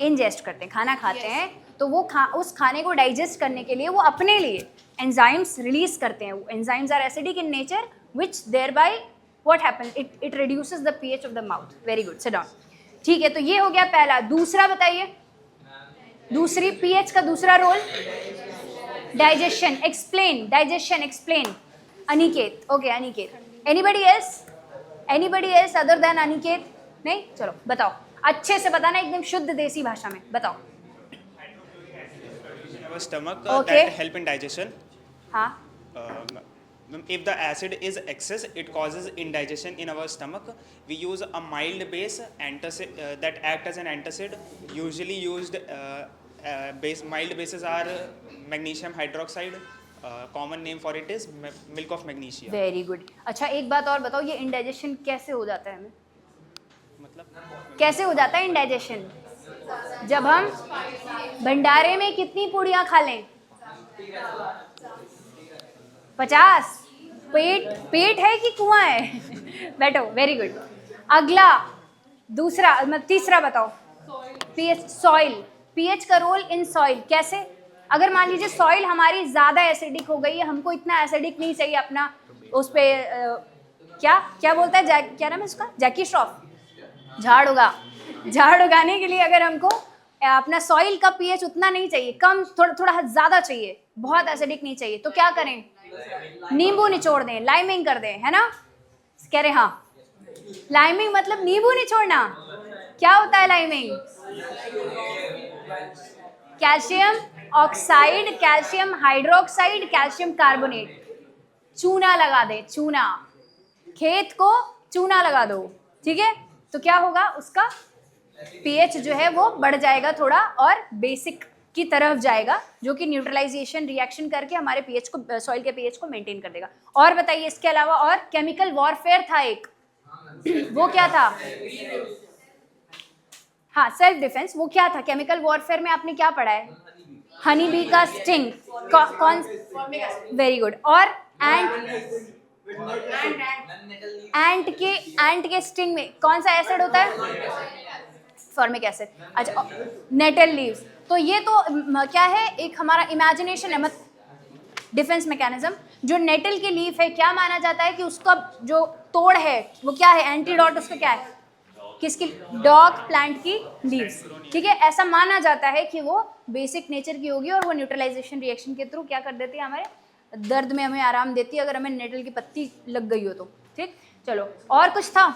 इंजेस्ट करते हैं, खाना खाते हैं तो वो उस खाने को डाइजेस्ट करने के लिए वो अपने लिए एंजाइम्स रिलीज करते हैं। वो enzymes are acidic in nature which there by what happens, it reduces the pH of the mouth. Very good, sit down. ठीक है, तो ये हो गया पहला। दूसरा बताइए, दूसरी पीएच का दूसरा role digestion. Explain digestion, explain. Aniket, okay Aniket. Anybody else other than Aniket? नहीं, चलो बताओ, अच्छे से बताना, एकदम शुद्ध देसी भाषा में बताओ। Our stomach Okay. that help in digestion. हाँ, If the acid is excess, it causes indigestion in our stomach. We use a mild base antacid that act as an antacid. Usually used mild bases are magnesium hydroxide. Common name for it is milk of magnesia. Very good. अच्छा एक बात और बताओ, ये indigestion कैसे हो जाता है हमें? मतलब कैसे हो जाता है इंडाइजेशन? जब हम भंडारे में कितनी पूड़ियाँ खा लें? 50। पेट है कि कुआं है? बैठो, वेरी गुड। अगला दूसरा मतलब तीसरा बताओ। पीएच, सॉइल, पीएच का रोल इन सॉइल कैसे? अगर मान लीजिए सॉइल हमारी ज़्यादा एसिडिक हो गई है, हमको इतना एसिडिक नहीं चाहिए अपना, उस पर क्या बोलता है, क्या नाम है उसका, जैकी श्रॉफ, झाड़ उगाने के लिए अगर हमको अपना सॉइल का पीएच उतना नहीं चाहिए, कम, थोड़ा ज़्यादा चाहिए, बहुत एसिडिक नहीं चाहिए, तो क्या करें? नींबू निचोड़ दें, लाइमिंग कर दें, है ना? कह रहे हाँ, लाइमिंग मतलब नींबू निचोड़ना। क्या होता है liming? Calcium oxide, calcium hydroxide, calcium carbonate, चूना लगा दे, चूना, खेत को चूना लगा दो, ठीक है। तो क्या होगा, उसका पीएच जो है वो बढ़ जाएगा थोड़ा और बेसिक की तरफ जाएगा, जो कि न्यूट्रलाइजेशन रिएक्शन करके हमारे पीएच को, सॉइल के पीएच को मेंटेन कर देगा। और बताइए इसके अलावा, और केमिकल वॉरफेयर था एक, वो क्या था? हाँ, सेल्फ डिफेंस। वो क्या था केमिकल वॉरफेयर में, आपने क्या पढ़ा है? हनी बी का स्टिंग, कौन? Very good. और एंट के स्टिंग में कौन सा एसिड होता है? Formic acid. अच्छा, नेटल लीव्स। तो ये तो क्या है, एक हमारा इमेजिनेशन है, मत डिफेंस मैकेनिज्म। जो नेटल की लीफ है, क्या माना जाता है कि उसका जो तोड़ है वो क्या है, एंटीडोट उसका क्या है? किसकी? डॉग प्लांट की लीव्स, ठीक है। ऐसा माना जाता है कि वो बेसिक नेचर की होगी और वो न्यूट्रलाइजेशन रिएक्शन के थ्रू क्या कर देती है, हमारे दर्द में हमें आराम देती है अगर हमें नेटल की पत्ती लग गई हो तो, ठीक। चलो, और कुछ था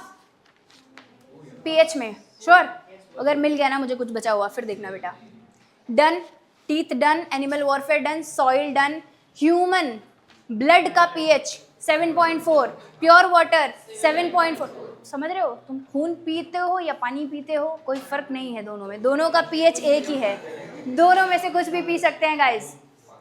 पीएच में? श्योर, अगर मिल गया ना मुझे कुछ बचा हुआ फिर देखना बेटा। Done, teeth done, animal warfare done, soil done, human blood का पीएच 7.4, प्योर वाटर 7.4। समझ रहे हो, तुम खून पीते हो या पानी पीते हो, कोई फर्क नहीं है दोनों में, दोनों का पीएच एक ही है, दोनों में से कुछ भी पी सकते हैं गाइस।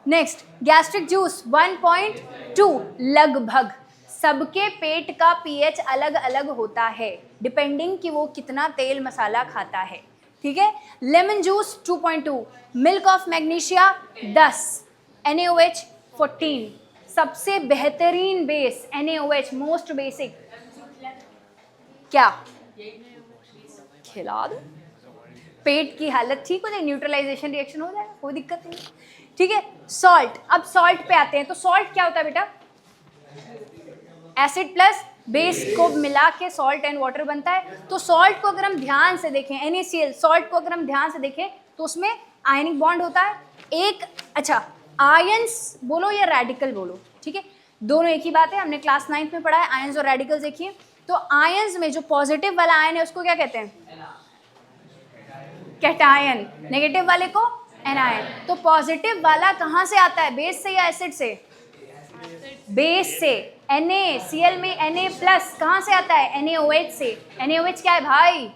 नेक्स्ट, गैस्ट्रिक जूस 1.2, लगभग सबके पेट का पीएच अलग अलग होता है डिपेंडिंग कि वो कितना तेल मसाला खाता है, ठीक है। Lemon juice 2.2, milk of magnesia 10, NaOH 14, सबसे बेहतरीन बेस NaOH, मोस्ट बेसिक। क्या खिला दो, पेट की हालत ठीक हो जाए, न्यूट्रलाइजेशन रिएक्शन हो जाए, कोई दिक्कत नहीं, ठीक है। सॉल्ट, अब सॉल्ट पे आते हैं। तो सॉल्ट क्या होता है बेटा? एसिड प्लस बेस को मिला के सॉल्ट एंड वाटर बनता है। तो सॉल्ट को अगर हम ध्यान से देखें, NaCl, सॉल्ट को अगर हम ध्यान से देखें तो उसमें आयनिक बॉन्ड होता है एक। अच्छा, आयंस बोलो या रेडिकल बोलो, ठीक है, दोनों एक ही बात है, हमने क्लास 9th में पढ़ा है, आयंस और रेडिकल्स देखिए। तो आयंस में जो पॉजिटिव वाला आयन है उसको क्या कहते हैं? कैटायन, नेगेटिव वाले को एनायन। तो पॉजिटिव वाला कहाँ से आता है, बेस से या एसिड से? बेस से। NaCl में Na प्लस कहाँ से आता है? NaOH से। NaOH क्या है भाई?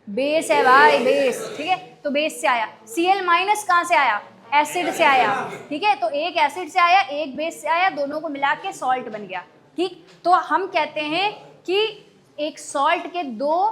बेस है भाई, बेस, ठीक है। तो बेस से आया। Cl माइनस कहाँ से आया? एसिड से आया, ठीक है। तो एक एसिड से आया, एक बेस से आया, दोनों को मिला के सॉल्ट बन गया, ठीक। तो हम कहते हैं कि एक सॉल्ट के दो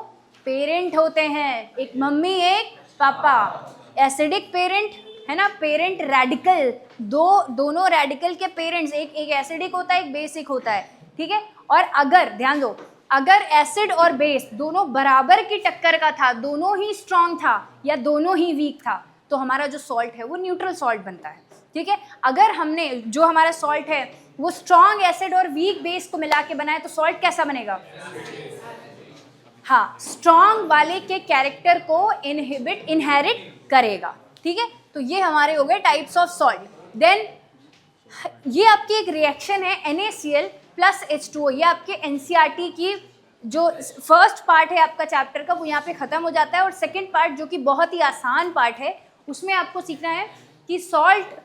पेरेंट होते हैं, एक मम्मी एक पापा। एसिडिक पेरेंट है ना, पेरेंट रेडिकल, दोनों रेडिकल के पेरेंट्स, एक एसिडिक होता है, एक बेसिक होता है, ठीक है। और अगर ध्यान दो, अगर एसिड और बेस दोनों बराबर की टक्कर का था, दोनों ही स्ट्रांग था या दोनों ही वीक था, तो हमारा जो सॉल्ट है वो न्यूट्रल सॉल्ट बनता है, ठीक है। अगर हमने जो हमारा सॉल्ट है वो स्ट्रांग एसिड और वीक बेस को मिला के बनाए तो सॉल्ट कैसा बनेगा? हाँ, स्ट्रांग वाले के कैरेक्टर को इनहेरिट करेगा, ठीक है। तो ये हमारे हो गए टाइप्स ऑफ सॉल्ट। देन ये आपकी एक रिएक्शन है NaCl प्लस H2O। ये आपके NCERT की जो फर्स्ट पार्ट है आपका चैप्टर का वो यहाँ पे ख़त्म हो जाता है। और सेकंड पार्ट जो कि बहुत ही आसान पार्ट है, उसमें आपको सीखना है कि सॉल्ट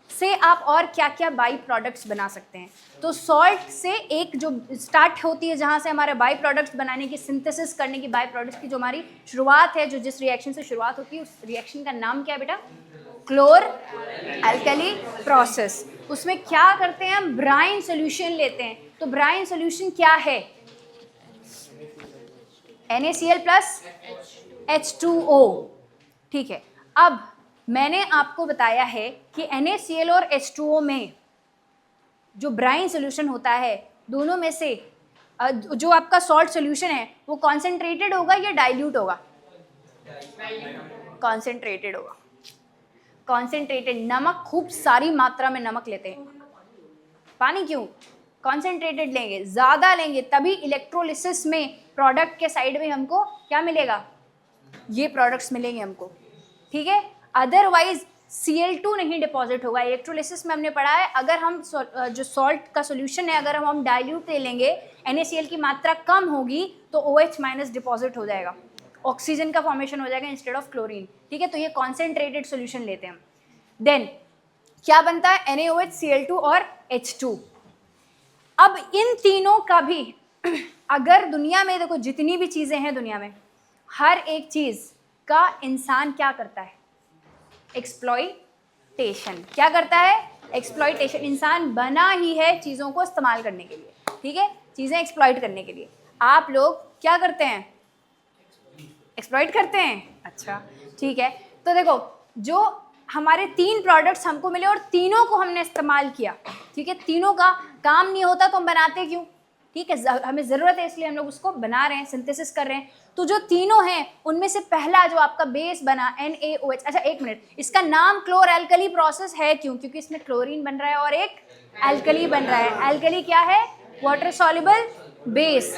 से आप और क्या क्या बाई प्रोडक्ट्स बना सकते हैं। तो सॉल्ट से एक जो स्टार्ट होती है, जहाँ से हमारे बाई प्रोडक्ट्स बनाने की, सिंथेसिस करने की, बाई प्रोडक्ट्स की जो हमारी शुरुआत है, जो जिस रिएक्शन से शुरुआत होती है, उस रिएक्शन का नाम क्या है बेटा? क्लोर अल्कली प्रोसेस। उसमें क्या करते हैं हम? ब्राइन सोल्यूशन लेते हैं। तो ब्राइन सोल्यूशन क्या है? NaCl प्लस H2O, ठीक है। अब मैंने आपको बताया है कि NaCl और H2O में जो ब्राइन सोल्यूशन होता है, दोनों में से जो आपका सॉल्ट सोल्यूशन है वो कॉन्सेंट्रेटेड होगा या डाइल्यूट होगा? कॉन्सेंट्रेटेड होगा। कॉन्सेंट्रेटेड, नमक खूब सारी मात्रा में नमक लेते हैं, पानी क्यों? कॉन्सेंट्रेटेड लेंगे, ज़्यादा लेंगे, तभी इलेक्ट्रोलिसिस में प्रोडक्ट के साइड में हमको क्या मिलेगा? ये प्रोडक्ट्स मिलेंगे हमको, ठीक है। अदरवाइज Cl2 नहीं डिपॉजिट होगा। इलेक्ट्रोलिसिस में हमने पढ़ा है, अगर हम जो सॉल्ट का सोल्यूशन है, अगर हम डाइल्यूट ले लेंगे, NaCl की मात्रा कम होगी तो OH माइनस डिपॉजिट हो जाएगा, ऑक्सीजन का फॉर्मेशन हो जाएगा इंस्टेड ऑफ क्लोरीन, ठीक है। तो ये कॉन्सेंट्रेटेड सोल्यूशन लेते हैं हम। देन क्या बनता है, NaOH, Cl2 और H2। अब इन तीनों का भी अगर दुनिया में देखो जितनी भी चीज़ें हैं दुनिया में, हर एक चीज़ का इंसान क्या करता है, एक्सप्लॉइटेशन। क्या करता है, एक्सप्लॉइटेशन। इंसान बना ही है चीज़ों को इस्तेमाल करने के लिए, ठीक है, चीज़ें एक्सप्लॉइट करने के लिए। आप लोग क्या करते हैं, एक्सप्लॉइट करते हैं। अच्छा ठीक है, तो देखो जो हमारे 3 प्रोडक्ट्स हमको मिले और तीनों को हमने इस्तेमाल किया, ठीक है, तीनों का काम नहीं होता तो हम बनाते क्यों, ठीक है, हमें ज़रूरत है इसलिए हम लोग उसको बना रहे हैं, सिंथेसिस कर रहे हैं। तो जो तीनों हैं उनमें से पहला जो आपका बेस बना NaOH, अच्छा एक मिनट, इसका नाम क्लोर एल्कली प्रोसेस है क्यों, क्योंकि इसमें क्लोरीन बन रहा है और एक एल्कली बन रहा है। एल्कली क्या है, water soluble base,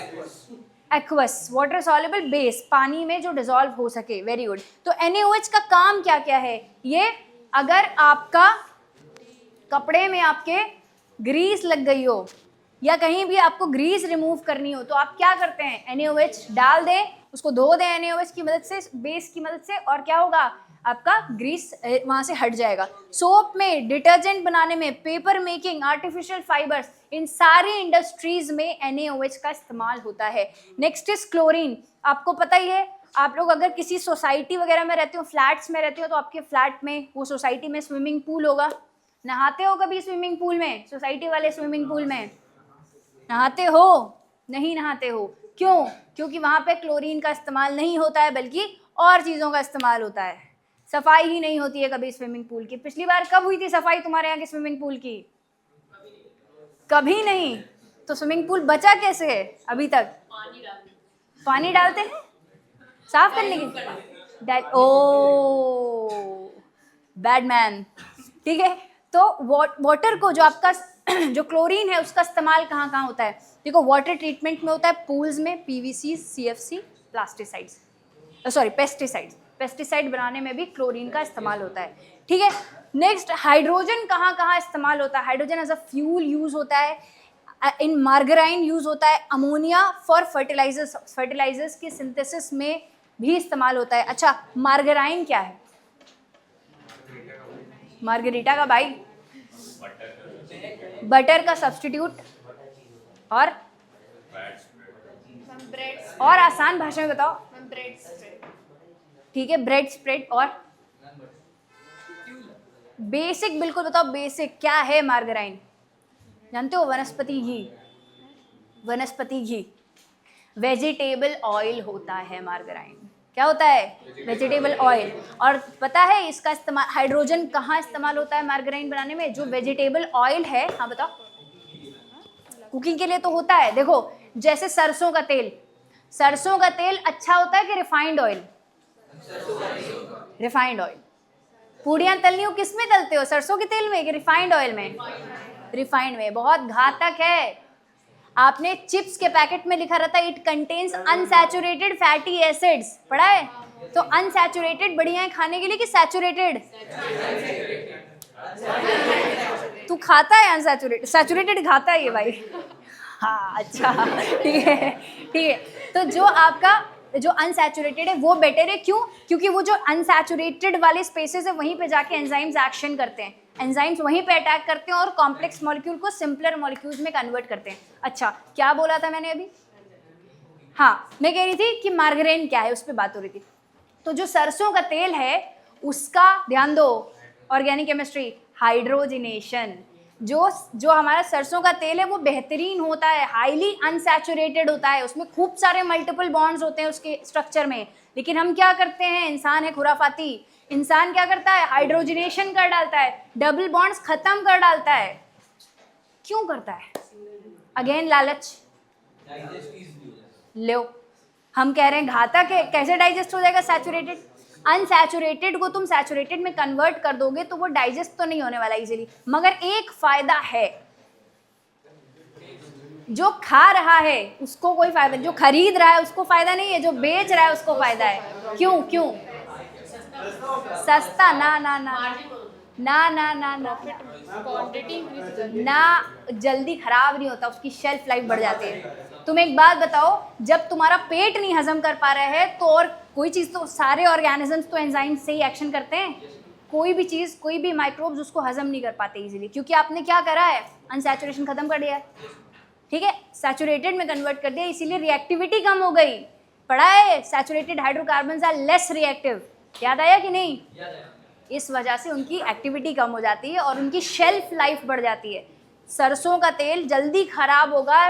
aqueous, water soluble base, पानी में जो डिसॉल्व हो सके। Very good. तो NaOH का काम क्या क्या है, ये अगर आपका कपड़े में आपके ग्रीस लग गई हो या कहीं भी आपको ग्रीस रिमूव करनी हो तो आप क्या करते हैं, NaOH डाल दें, उसको धो दें NaOH की मदद से, बेस की मदद से, और क्या होगा, आपका ग्रीस वहाँ से हट जाएगा। सोप में, डिटर्जेंट बनाने में, पेपर मेकिंग, आर्टिफिशियल फाइबर्स, इन सारी इंडस्ट्रीज में NaOH का इस्तेमाल होता है। Next is chlorine. आपको पता ही है, आप लोग अगर किसी सोसाइटी वगैरह में रहते हो, फ्लैट्स में रहते हो, तो आपके फ्लैट में, वो सोसाइटी में स्विमिंग पूल होगा। नहाते हो कभी स्विमिंग पूल में, सोसाइटी वाले स्विमिंग पूल में नहाते हो, नहीं नहाते हो, क्यों, क्योंकि वहाँ पे क्लोरीन का इस्तेमाल नहीं होता है बल्कि और चीज़ों का इस्तेमाल होता है। सफाई ही नहीं होती है कभी स्विमिंग पूल की। पिछली बार कब हुई थी सफाई तुम्हारे यहाँ की स्विमिंग पूल की, कभी नहीं। तो स्विमिंग पूल बचा कैसे है अभी तक, पानी डालते हैं साफ करने की, ओ बैड मैन, ठीक है। तो वाटर को जो आपका जो क्लोरीन है उसका इस्तेमाल कहाँ कहाँ होता है, देखो वाटर ट्रीटमेंट में होता है, पूल्स में, PVC, CFC, plasticides, sorry pesticides, pesticide बनाने में भी क्लोरीन का इस्तेमाल होता है, ठीक है। नेक्स्ट हाइड्रोजन कहाँ कहाँ इस्तेमाल होता है, hydrogen as a fuel use होता है, इन मार्गराइन यूज़ होता है, अमोनिया फॉर फर्टिलाइजर्स, फर्टिलाइजर्स की सिंथेसिस में भी इस्तेमाल होता है। अच्छा मैर्गराइन क्या है, मार्गरीटा का भाई, बटर का सब्स्टिट्यूट, और आसान भाषा में बताओ, ठीक है, ब्रेड स्प्रेड, और बेसिक बिल्कुल बताओ, बेसिक क्या है मार्गराइन, जानते हो, वनस्पति घी, वनस्पति घी, वेजिटेबल ऑयल होता है मार्गराइन। क्या होता है, वेजिटेबल ऑयल। और पता है इसका इस्तेमाल, हाइड्रोजन कहाँ इस्तेमाल होता है मार्गराइन बनाने में, जो वेजिटेबल ऑयल है, हाँ बताओ, कुकिंग के लिए तो होता है। देखो जैसे सरसों का तेल, सरसों का तेल अच्छा होता है कि रिफाइंड ऑयल, रिफाइंड ऑयल। पूड़ियाँ तलनी हो किस में तलते हो, सरसों के तेल में कि रिफाइंड ऑयल में, रिफाइंड में। बहुत घातक है, आपने चिप्स के पैकेट में लिखा रहता है it contains unsaturated fatty acids, पढ़ा है, तो अनसैचुरेटेड बढ़िया है खाने के लिए कि सैचुरेटेड, तू खाता है अनसैचुरेटेड, सैचुरेटेड खाता है ये भाई, हाँ अच्छा ठीक है, ठीक है। तो जो आपका जो अनसैचुरेटेड है वो बेटर है, क्यों, क्योंकि वो जो अनसैचुरेटेड वाले स्पेसेस है वहीं पे जाके एंजाइम्स एक्शन करते हैं, एंजाइम्स वहीं पे अटैक करते हैं और कॉम्प्लेक्स मॉलिक्यूल को सिंपलर मॉलिक्यूल्स में कन्वर्ट करते हैं। अच्छा क्या बोला था मैंने अभी, हाँ मैं कह रही थी कि मार्गरेन क्या है, उस पर बात हो रही थी। तो जो सरसों का तेल है उसका ध्यान दो, ऑर्गेनिक केमिस्ट्री, हाइड्रोजिनेशन, जो हमारा सरसों का तेल है वो बेहतरीन होता है, हाईली अनसैचुरेटेड होता है, उसमें खूब सारे मल्टीपल बॉन्ड्स होते हैं उसके स्ट्रक्चर में। लेकिन हम क्या करते हैं, इंसान है खुराफाती, इंसान क्या करता है, हाइड्रोजिनेशन कर डालता है, डबल बॉन्ड्स खत्म कर डालता है। क्यों करता है, अगेन लालच, लो हम कह रहे हैं घातक है, कैसे डाइजेस्ट हो जाएगा सैचुरेटेड, अनसैचुरेटेड को तुम सैचुरेटेड में कन्वर्ट कर दोगे तो वो डाइजेस्ट तो नहीं होने वाला इजीली। मगर एक फायदा है, जो खा रहा है उसको कोई फायदा, जो खरीद रहा है उसको फायदा नहीं है, जो बेच रहा है उसको फायदा है। क्यों, क्यों, सस्ता, ना ना ना ना ना ना ना ना, जल्दी खराब नहीं होता, उसकी शेल्फ लाइफ बढ़ जाती है। तुम एक बात बताओ, जब तुम्हारा पेट नहीं हजम कर पा रहा है तो और कोई चीज़, तो सारे ऑर्गेनिजम्स तो एंजाइम से ही एक्शन करते हैं, कोई भी चीज़, कोई भी माइक्रोब्स उसको हजम नहीं कर पाते इजीली, क्योंकि आपने क्या करा है, अनसैचुरेशन खत्म कर दिया है, ठीक है, सैचुरेटेड में कन्वर्ट कर दिया, इसीलिए रिएक्टिविटी कम हो गई। पढ़ा है saturated hydrocarbons are less reactive, याद आया कि नहीं? इस वजह से उनकी एक्टिविटी कम हो जाती है और उनकी शेल्फ लाइफ बढ़ जाती है। सरसों का तेल जल्दी खराब होगा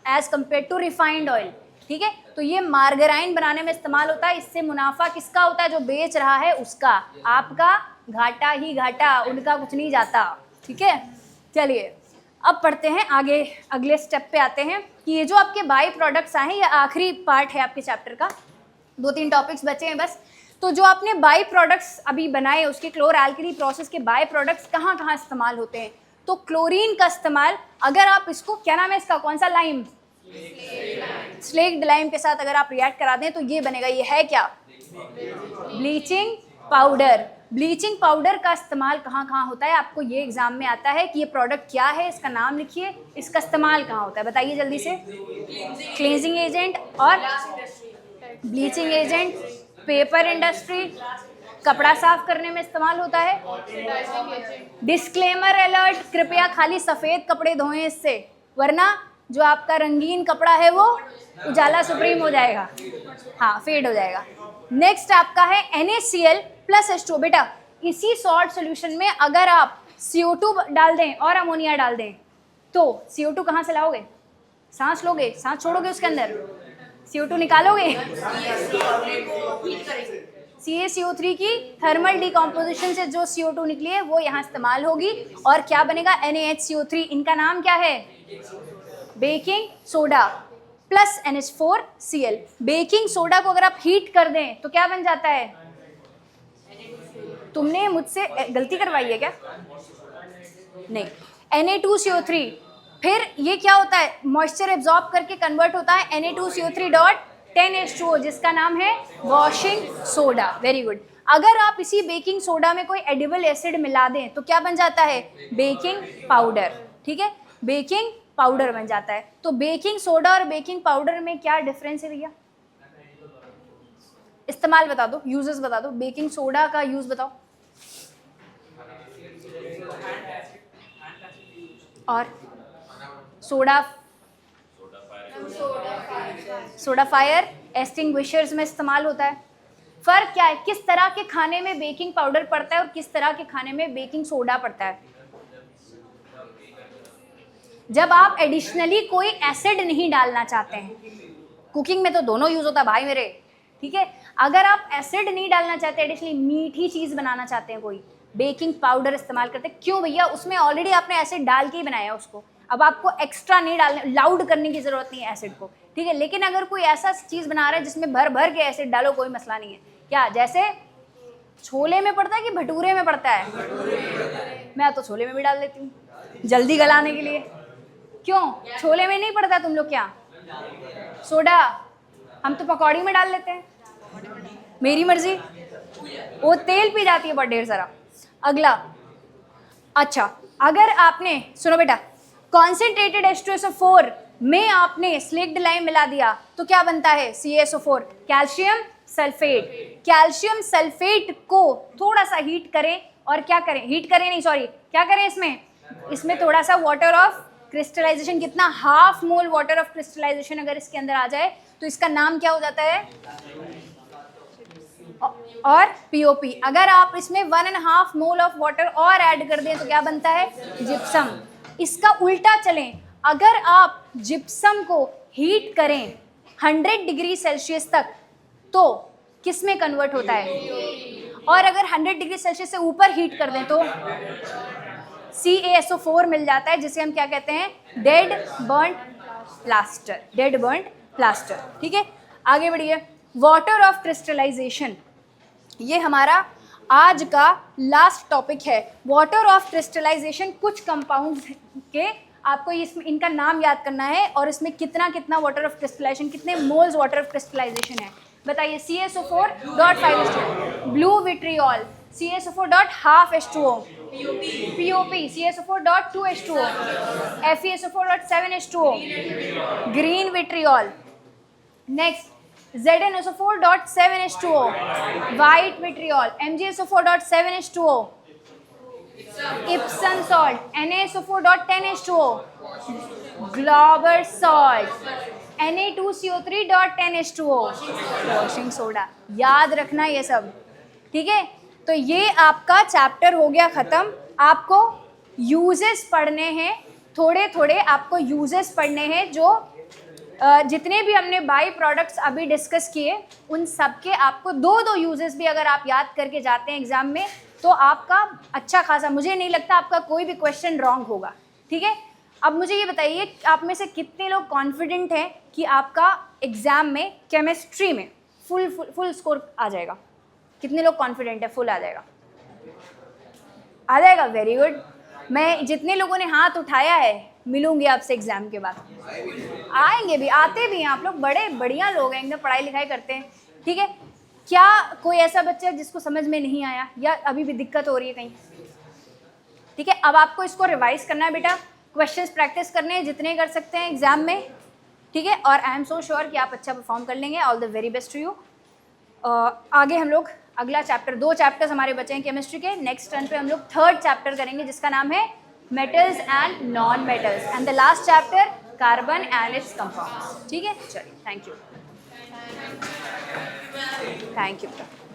as compare to refined oil, ठीक है। तो ये मार्गराइन बनाने में इस्तेमाल होता है। इससे मुनाफा किसका होता है? जो बेच रहा है उसका, आपका घाटा ही घाटा, उनका कुछ नहीं जाता, ठीक है। चलिए अब पढ़ते हैं आगे, अगले स्टेप पे आते हैं कि ये जो आपके बाई प्रोडक्ट्स आए हैं, ये आखिरी पार्ट है आपके चैप्टर का, 2-3 टॉपिक्स बचे हैं बस। तो जो आपने बाई प्रोडक्ट्स अभी बनाए, उसके क्लोर एल्कली प्रोसेस के बाई प्रोडक्ट्स कहाँ कहाँ इस्तेमाल होते हैं? तो क्लोरीन का इस्तेमाल, अगर आप इसको, क्या नाम है इसका, कौन सा लाइम, स्लेक्ड लाइम के साथ अगर आप रिएक्ट करा दें तो ये बनेगा, ये है क्या, ब्लीचिंग पाउडर। ब्लीचिंग पाउडर का इस्तेमाल कहाँ कहाँ होता है? आपको ये एग्जाम में आता है कि ये प्रोडक्ट क्या है, इसका नाम लिखिए, इसका इस्तेमाल कहाँ होता है, बताइए जल्दी से। क्लींजिंग एजेंट और ब्लीचिंग एजेंट, पेपर इंडस्ट्री, कपड़ा साफ करने में इस्तेमाल होता है। डिस्क्लेमर अलर्ट, कृपया खाली सफ़ेद कपड़े धोएं इससे, वरना जो आपका रंगीन कपड़ा है वो उजाला सुप्रीम हो जाएगा, हाँ फेड हो जाएगा। नेक्स्ट आपका है NaCl प्लस H2O। बेटा इसी सॉल्ट सोल्यूशन में अगर आप CO2 डाल दें और अमोनिया डाल दें तो CO2 कहाँ से लाओगे? सांस लोगे, सांस छोड़ोगे उसके अंदर, CO2 निकालोगे, CaCO3 की थर्मल डिकम्पोजिशन से जो CO2 निकली है वो यहाँ इस्तेमाल होगी और क्या बनेगा, NaHCO3। इनका नाम क्या है? Baking soda plus NH4Cl। Baking soda को अगर आप हीट कर दें तो क्या बन जाता है? तुमने मुझसे गलती करवाई है क्या? नहीं, Na2CO3। फिर ये क्या होता है, मॉइस्चर एब्जॉर्ब करके कन्वर्ट होता है Na2CO3.10H2O, जिसका नाम है वॉशिंग सोडा। Very good. अगर आप इसी बेकिंग सोडा में कोई एडिबल एसिड मिला दें तो क्या बन जाता है? बेकिंग पाउडर, ठीक है, बेकिंग पाउडर बन जाता है। तो बेकिंग सोडा और बेकिंग पाउडर में क्या डिफरेंस है भैया? इस्तेमाल बता दो, यूजेस बता दो, बेकिंग सोडा का यूज बताओ। और सोडा फायर एक्सटिंग्विशर्स में इस्तेमाल होता है। फर्क क्या है, किस तरह के खाने में बेकिंग पाउडर पड़ता है और किस तरह के खाने में बेकिंग सोडा पड़ता है? जब आप एडिशनली कोई एसिड नहीं डालना चाहते हैं, कुकिंग में तो दोनों यूज होता है भाई मेरे, ठीक है। अगर आप एसिड नहीं डालना चाहते, एडिशनली मीठी चीज़ बनाना चाहते हैं कोई, बेकिंग पाउडर इस्तेमाल करते हैं। क्यों भैया? उसमें ऑलरेडी आपने एसिड डाल के ही बनाया उसको, अब आपको एक्स्ट्रा नहीं डालने, लाउड करने की ज़रूरत नहीं है एसिड को, ठीक है। लेकिन अगर कोई ऐसा चीज़ बना रहा है जिसमें भर भर के एसिड डालो, कोई मसला नहीं है। क्या, जैसे छोले में पड़ता है कि भटूरे में पड़ता है? मैं तो छोले में भी डाल देती हूँ जल्दी गलाने के लिए। क्यों छोले में नहीं पड़ता? तुम लोग क्या सोडा, हम तो पकौड़ी में डाल लेते हैं, मेरी मर्जी, वो तेल पी जाती है बहुत ढेर सारा। अगला, अच्छा अगर आपने, सुनो बेटा, कॉन्सेंट्रेटेड H2SO4 में आपने स्लेक्ड लाइम मिला दिया तो क्या बनता है? CaSO4, calcium sulphate. Calcium sulphate को थोड़ा सा हीट करें और क्या करें, हीट करें नहीं सॉरी, क्या करें इसमें थोड़ा सा वाटर ऑफ क्रिस्टलाइजेशन, कितना, 1/2 मोल वाटर ऑफ क्रिस्टलाइजेशन अगर इसके अंदर आ जाए तो इसका नाम क्या हो जाता है? और POP। अगर आप इसमें 1.5 मोल ऑफ वाटर और ऐड कर दें तो क्या बनता है? जिप्सम। इसका उल्टा चलें, अगर आप जिप्सम को हीट करें 100 डिग्री सेल्सियस तक तो किस में कन्वर्ट होता है? और अगर 100 डिग्री सेल्सियस से ऊपर हीट कर दें तो CaSO4 मिल जाता है, जिसे हम क्या कहते हैं? Dead burnt plaster, dead burnt plaster, ठीक है। आगे बढ़िए, वाटर ऑफ क्रिस्टलाइजेशन, ये हमारा आज का लास्ट टॉपिक है। वाटर ऑफ क्रिस्टलाइजेशन, कुछ कंपाउंड्स के आपको इनका नाम याद करना है और इसमें कितना कितना वाटर ऑफ क्रिस्टलाइजेशन, कितने मोल्स वाटर ऑफ क्रिस्टलाइजेशन है, बताइए। CaSO4.5H2O, blue vitriol CaSO4.12H2O, POP CaSO4.2H2O, FeSO4.7H2O, green vitriol. Next ZnSO4.7H2O, white vitriol, MgSO4.7H2O, Epsom salt, NaSO4.10H2O, Glauber salt, Na2CO3.10H2O, washing soda. याद रखना ये सब, ठीक है। तो ये आपका चैप्टर हो गया ख़त्म। आपको यूजेस पढ़ने हैं, थोड़े थोड़े आपको यूजेस पढ़ने हैं। जो जितने भी हमने बाई प्रोडक्ट्स अभी डिस्कस किए उन सब के आपको दो यूजेस भी अगर आप याद करके जाते हैं एग्जाम में तो आपका अच्छा खासा, मुझे नहीं लगता आपका कोई भी क्वेश्चन रॉन्ग होगा, ठीक है। अब मुझे ये बताइए आप में से कितने लोग कॉन्फिडेंट हैं कि आपका एग्जाम में केमिस्ट्री में फुल स्कोर आ जाएगा? कितने लोग कॉन्फिडेंट है फुल आ जाएगा? आ जाएगा, वेरी गुड। मैं जितने लोगों ने हाथ उठाया है मिलूंगी आपसे एग्जाम के बाद। आएंगे भी, आते भी हैं आप लोग, बड़े बढ़िया लोग हैं, एकदम पढ़ाई लिखाई करते हैं, ठीक है। क्या कोई ऐसा बच्चा है जिसको समझ में नहीं आया या अभी भी दिक्कत हो रही है कहीं? ठीक है, अब आपको इसको रिवाइज करना है बेटा, क्वेश्चंस प्रैक्टिस करने हैं जितने कर सकते हैं एग्जाम में, ठीक है। और आई एम सो श्योर कि आप अच्छा परफॉर्म कर लेंगे। All the very best to you. आगे हम लोग अगला चैप्टर, 2 चैप्टर्स हमारे बचे हैं केमिस्ट्री के। नेक्स्ट टर्न पे हम लोग 3rd चैप्टर करेंगे जिसका नाम है metals and non metals, and the last chapter carbon and it's compounds, ठीक है। चलिए, थैंक यू।